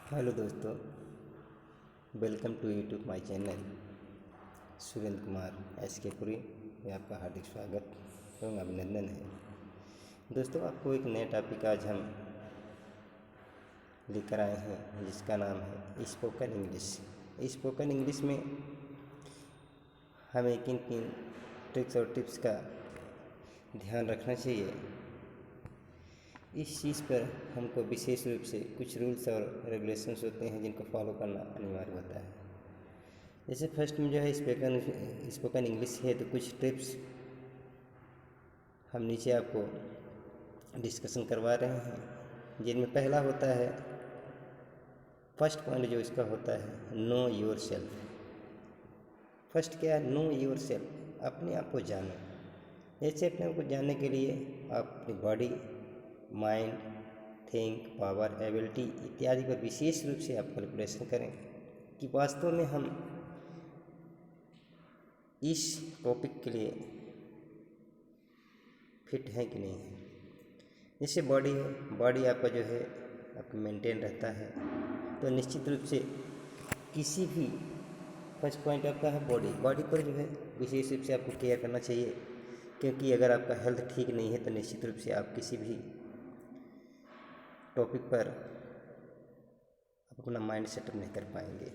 Hello दोस्तों, welcome to YouTube my channel Surendra Kumar S K Puri में आपका हार्दिक स्वागत एवं अभिनंदन है। दोस्तों, आपको एक नए टॉपिक आज हम लेकर आए हैं जिसका नाम है स्पोकन इंग्लिश। स्पोकन इंग्लिश में हमें किन किन ट्रिक्स और टिप्स का ध्यान रखना चाहिए, इस चीज़ पर हमको विशेष रूप से कुछ रूल्स और रेगुलेशंस होते हैं जिनको फॉलो करना अनिवार्य होता है। जैसे फर्स्ट में जो है स्पोकन इंग्लिश है, तो कुछ टिप्स हम नीचे आपको डिस्कशन करवा रहे हैं, जिनमें पहला होता है, फर्स्ट पॉइंट जो इसका होता है, नो योर सेल्फ। फर्स्ट क्या है? नो योर सेल्फ, अपने आप को जानो। जैसे अपने आप को जानने के लिए आप अपनी body, mind, think, power, ability इत्यादि पर विशेष रूप से आप कैलकुलेशन करें कि वास्तव में हम इस टॉपिक के लिए फिट है कि नहीं है। जैसे बॉडी है, बॉडी आपका जो है आपका मेंटेन रहता है, तो निश्चित रूप से किसी भी फर्स्ट पॉइंट आपका है बॉडी पर जो है विशेष रूप से आपको केयर करना चाहिए, क्योंकि अगर आपका हेल्थ ठीक नहीं है तो निश्चित रूप से आप किसी भी टॉपिक पर आप अपना माइंड सेटअप नहीं कर पाएंगे।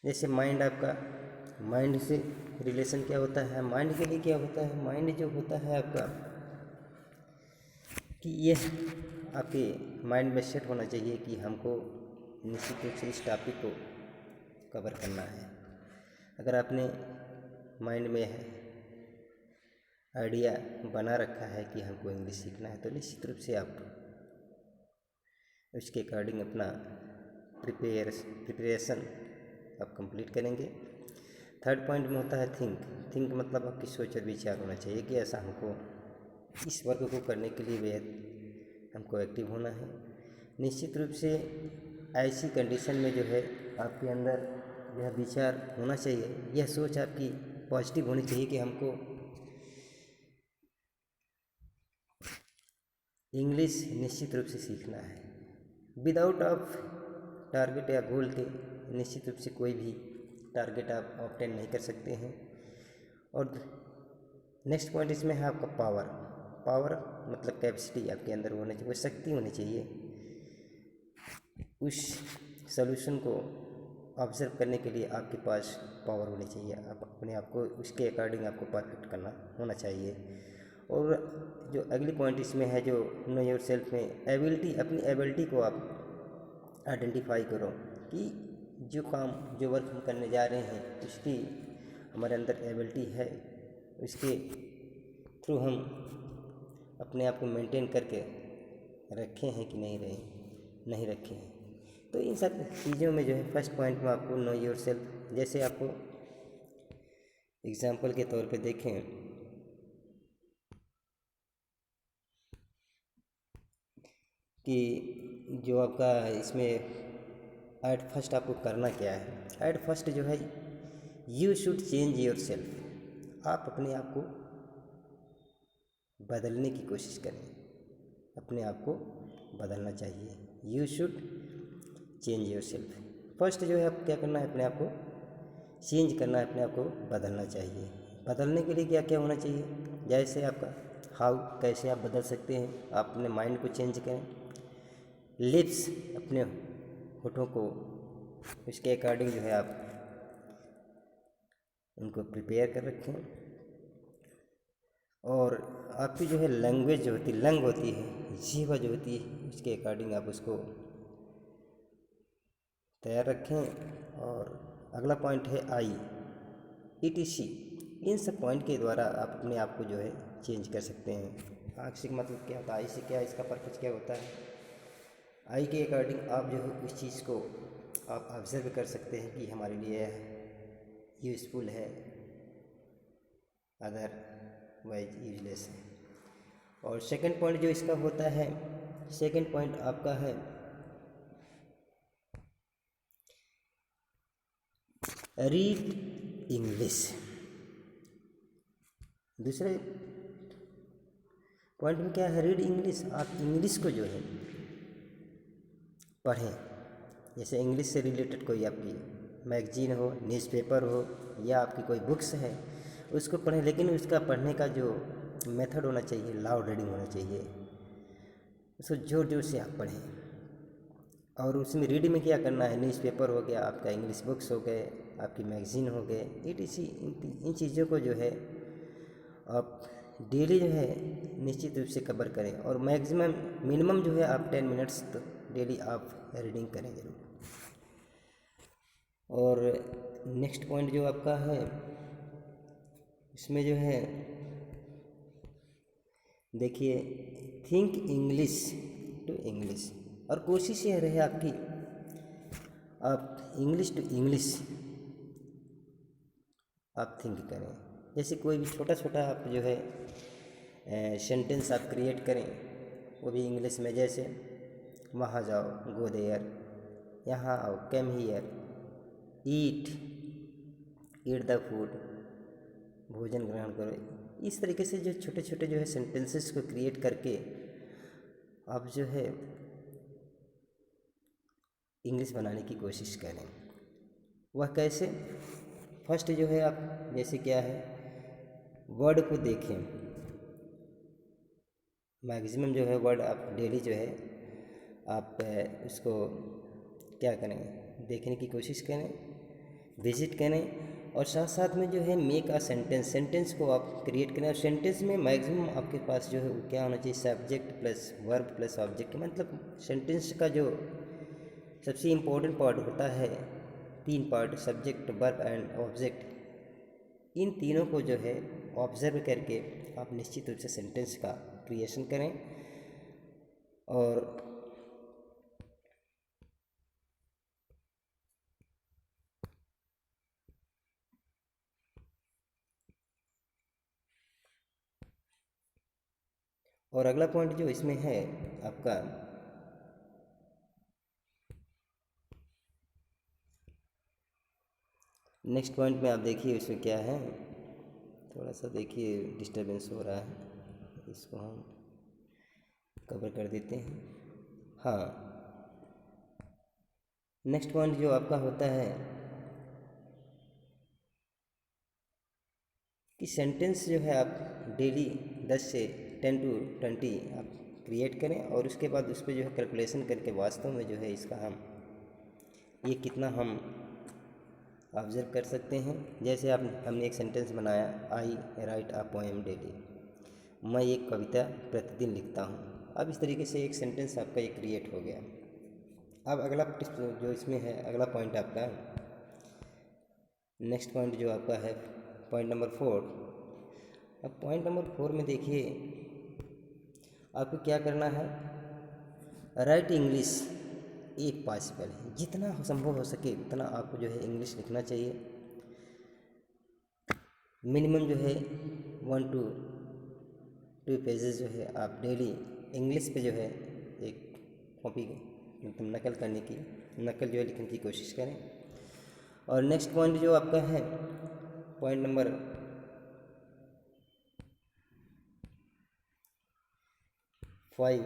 जैसे माइंड, आपका माइंड से रिलेशन क्या होता है, माइंड के लिए क्या होता है, माइंड जो होता है आपका कि ये आपके माइंड में सेट होना चाहिए कि हमको निश्चित रूप से इस टॉपिक को कवर करना है। अगर आपने माइंड में आइडिया बना रखा है कि हमको इंग्लिश सीखना है, तो निश्चित रूप से आप उसके अकॉर्डिंग अपना प्रिपरेशन आप कंप्लीट करेंगे। थर्ड पॉइंट में होता है थिंक मतलब आपकी सोच और विचार होना चाहिए कि ऐसा हमको इस वर्क को करने के लिए बेहद हमको एक्टिव होना है। निश्चित रूप से ऐसी कंडीशन में जो है आपके अंदर यह विचार होना चाहिए, यह सोच आपकी पॉजिटिव होनी चाहिए कि हमको इंग्लिश निश्चित रूप से सीखना है। विदाउट ऑफ टारगेट या गोल के निश्चित रूप से कोई भी टारगेट आप ऑब्टेन नहीं कर सकते हैं। और नेक्स्ट पॉइंट इसमें है आपका पावर मतलब कैपेसिटी आपके अंदर होनी चाहिए, वो शक्ति होनी चाहिए उस सॉल्यूशन को ऑब्जर्व करने के लिए आपके पास पावर होनी चाहिए। आप अपने आप को उसके अकॉर्डिंग आपको परफेक्ट करना होना चाहिए। और जो अगली पॉइंट इसमें है, जो नो योर सेल्फ में एबिलिटी, अपनी एबिलिटी को आप आइडेंटिफाई करो कि जो काम जो वर्क हम करने जा रहे हैं उसकी हमारे अंदर एबिलिटी है, उसके थ्रू हम अपने आप को मेंटेन करके रखे हैं कि नहीं रखे हैं। तो इन सब चीज़ों में जो है फर्स्ट पॉइंट में आपको नो योर सेल्फ, जैसे आपको एग्जाम्पल के तौर पे देखें कि जो आपका इसमें एट फर्स्ट आपको करना क्या है। एट फर्स्ट जो है you should change your self, आप अपने आप को बदलने की कोशिश करें, अपने आप को बदलना चाहिए। You should change your self. First जो है आप क्या करना है, अपने आप को चेंज करना है, अपने आप को बदलना चाहिए। बदलने के लिए क्या क्या होना चाहिए, जैसे आपका हाउ, कैसे आप बदल सकते हैं, आप अपने माइंड को चेंज करें। लिप्स, अपने होठों को उसके अकॉर्डिंग जो है आप उनको प्रिपेयर कर रखें। और आपकी जो है लैंग्वेज जो होती है, लंग होती है, जीवा जो होती है, उसके अकॉर्डिंग आप उसको तैयार रखें। और अगला पॉइंट है आई, ETC। इन सब पॉइंट के द्वारा आप अपने आप को जो है चेंज कर सकते हैं। आँख से मतलब क्या होता है, आई से क्या, इसका पर्पज़ क्या होता है, आई के अकॉर्डिंग आप जो है उस चीज़ को आप ऑब्जर्व कर सकते हैं कि हमारे लिए यूज़फुल है, अदरवाइज यूजलेस है। और सेकंड पॉइंट जो इसका होता है, सेकंड पॉइंट आपका है रीड इंग्लिश। दूसरे पॉइंट में क्या है, रीड इंग्लिश। आप इंग्लिश को जो है पढ़ें। जैसे इंग्लिश से रिलेटेड कोई आपकी मैगजीन हो, न्यूज़पेपर हो या आपकी कोई बुक्स है उसको पढ़ें, लेकिन उसका पढ़ने का जो मेथड होना चाहिए लाउड रीडिंग होना चाहिए। उसको ज़ोर ज़ोर से आप पढ़ें। और उसमें रीडिंग में क्या करना है, न्यूज़पेपर हो गया आपका, इंग्लिश बुक्स हो गए, आपकी मैगज़ीन हो गए, इन चीज़ों को जो है आप डेली जो है निश्चित रूप से कवर करें। और मैक्सिमम मिनिमम जो है आप 10 मिनट्स तो डेली आप रीडिंग करें ज़रूर। और नेक्स्ट पॉइंट जो आपका है इसमें जो है देखिए, थिंक इंग्लिश टू इंग्लिश, और कोशिश ये रहे आपकी आप इंग्लिश टू इंग्लिश आप थिंक करें। जैसे कोई भी छोटा छोटा आप जो है सेंटेंस आप क्रिएट करें वो भी इंग्लिश में। जैसे वहाँ जाओ, गो देयर, यहाँ आओ, come here, eat, eat the food, भोजन ग्रहण करो। इस तरीके से जो छोटे छोटे जो है सेंटेंसेस को क्रिएट करके आप जो है इंग्लिश बनाने की कोशिश करें। वह कैसे? फर्स्ट जो है आप जैसे क्या है, वर्ड को देखें। मैक्सिमम जो है वर्ड आप डेली जो है आप उसको क्या करें, देखने की कोशिश करें, विजिट करें। और साथ साथ में जो है मेक अ सेंटेंस को आप क्रिएट करें। और सेंटेंस में मैक्सिमम आपके पास जो है वो क्या होना चाहिए, subject plus verb plus object. मतलब सेंटेंस का जो सबसे इम्पोर्टेंट पार्ट होता है, 3 part, subject verb and object. इन तीनों को जो है ऑब्जर्व करके आप निश्चित रूप से सेंटेंस का क्रिएशन करें। और अगला पॉइंट जो इसमें है आपका, नेक्स्ट पॉइंट में आप देखिए इसमें क्या है, थोड़ा सा देखिए डिस्टरबेंस हो रहा है, इसको हम कवर कर देते हैं। हाँ, नेक्स्ट पॉइंट जो आपका होता है कि सेंटेंस जो है आप डेली 10 से 10 to 20 आप क्रिएट करें। और उसके बाद उस पर जो है कैलकुलेशन करके वास्तव में जो है इसका हम ये कितना हम ऑब्जर्व कर सकते हैं। जैसे हमने एक सेंटेंस बनाया, आई राइट अ पोएम डेली, मैं एक कविता प्रतिदिन लिखता हूँ। अब इस तरीके से एक सेंटेंस आपका ये क्रिएट हो गया। अब अगला जो इसमें है, अगला पॉइंट आपका, नेक्स्ट पॉइंट जो आपका है पॉइंट नंबर 4। अब पॉइंट नंबर 4 में देखिए आपको क्या करना है, राइट इंग्लिश एक पॉसिबल है, जितना संभव हो सके उतना आपको जो है इंग्लिश लिखना चाहिए। मिनिमम जो है 1 to 2 पेजेस जो है आप डेली इंग्लिश पे जो है एक कॉपी मतलब नकल जो है लिखने की कोशिश करें। और नेक्स्ट पॉइंट जो आपका है पॉइंट नंबर 5।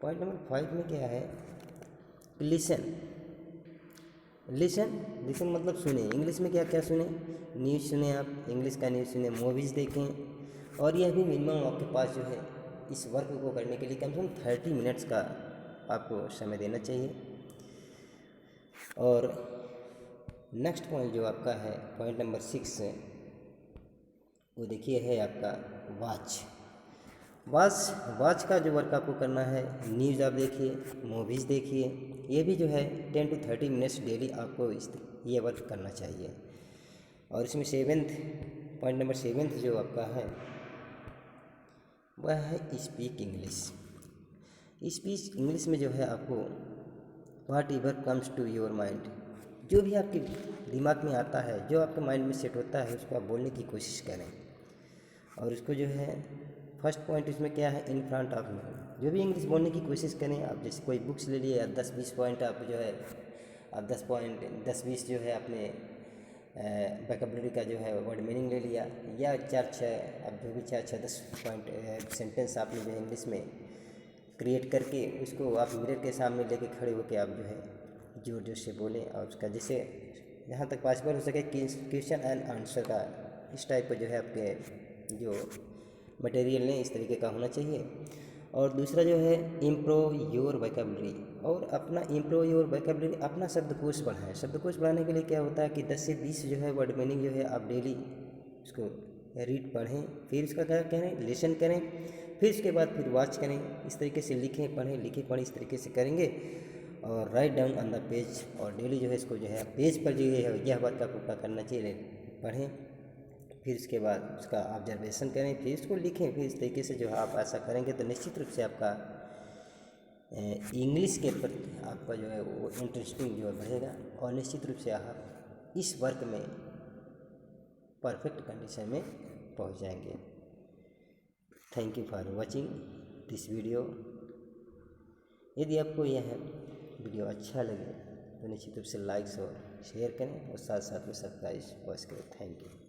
पॉइंट नंबर 5 में क्या है, लिसन। लिसन मतलब सुने। इंग्लिश में क्या क्या सुने, न्यूज़ सुने, आप इंग्लिश का न्यूज़ सुने, मूवीज़ देखें। और यह भी मिनिमम आपके पास जो है इस वर्क को करने के लिए कम से कम 30 मिनट्स का आपको समय देना चाहिए। और नेक्स्ट पॉइंट जो आपका है पॉइंट नंबर 6 है, वो देखिए है आपका वॉच का जो वर्क आपको करना है, न्यूज़ आप देखिए, मूवीज़ देखिए। ये भी जो है 10 to 30 मिनट्स डेली आपको ये वर्क करना चाहिए। और इसमें पॉइंट नंबर 7 जो आपका है वह है स्पीक इंग्लिश। स्पीच इंग्लिश में जो है आपको whatever comes to your mind, जो भी आपके दिमाग में आता है, जो आपके माइंड में सेट होता है, उसको आप बोलने की कोशिश करें। और उसको जो है फर्स्ट पॉइंट इसमें क्या है, इन फ्रंट ऑफ मी, जो भी इंग्लिश बोलने की कोशिश करें आप। जैसे कोई बुक्स ले लिए, 10-20 पॉइंट आप जो है आप 10-20 जो है अपने वोकैबुलरी का जो है वर्ड मीनिंग ले लिया, या 4-6 अब जो भी 4-6-10 पॉइंट सेंटेंस आपने जो है इंग्लिश में क्रिएट करके उसको आप मिरर के सामने लेके खड़े होकर आप जो है जोर जोर से बोलें, और उसका जैसे जहाँ तक पॉसिबल हो सके क्वेश्चन एंड आंसर का इस टाइप का जो है आपके जो मटेरियल ने इस तरीके का होना चाहिए। और दूसरा जो है इम्प्रूव योर वोकैबुलरी, और अपना इम्प्रूव योर वोकैबुलरी, अपना शब्दकोश बढ़ाएं। शब्दकोश बढ़ाने के लिए क्या होता है कि 10 से 20 जो है वर्ड मीनिंग जो है आप डेली उसको रीड पढ़ें, फिर उसका क्या करें, लिसन करें, फिर उसके बाद फिर वॉच करें। इस तरीके से लिखें पढ़ें, लिखें पढ़ें, इस तरीके से करेंगे। और write down on the page, और डेली जो है इसको जो है पेज पर जो है यह बात आपको क्या करना चाहिए, पढ़ें, फिर उसके बाद उसका ऑब्जर्वेशन करें, फिर इसको लिखें। फिर इस तरीके से जो है आप ऐसा करेंगे तो निश्चित रूप से आपका इंग्लिश के प्रति आपका जो है वो इंटरेस्टिंग जो है बढ़ेगा, और निश्चित रूप से आप इस वर्क में परफेक्ट कंडीशन में पहुंच जाएंगे। Thank you for watching this video. यदि आपको यह वीडियो अच्छा लगे तो निश्चित रूप से लाइक्स और शेयर करें, और साथ साथ में सब्सक्राइब अवश्य करें। Thank you.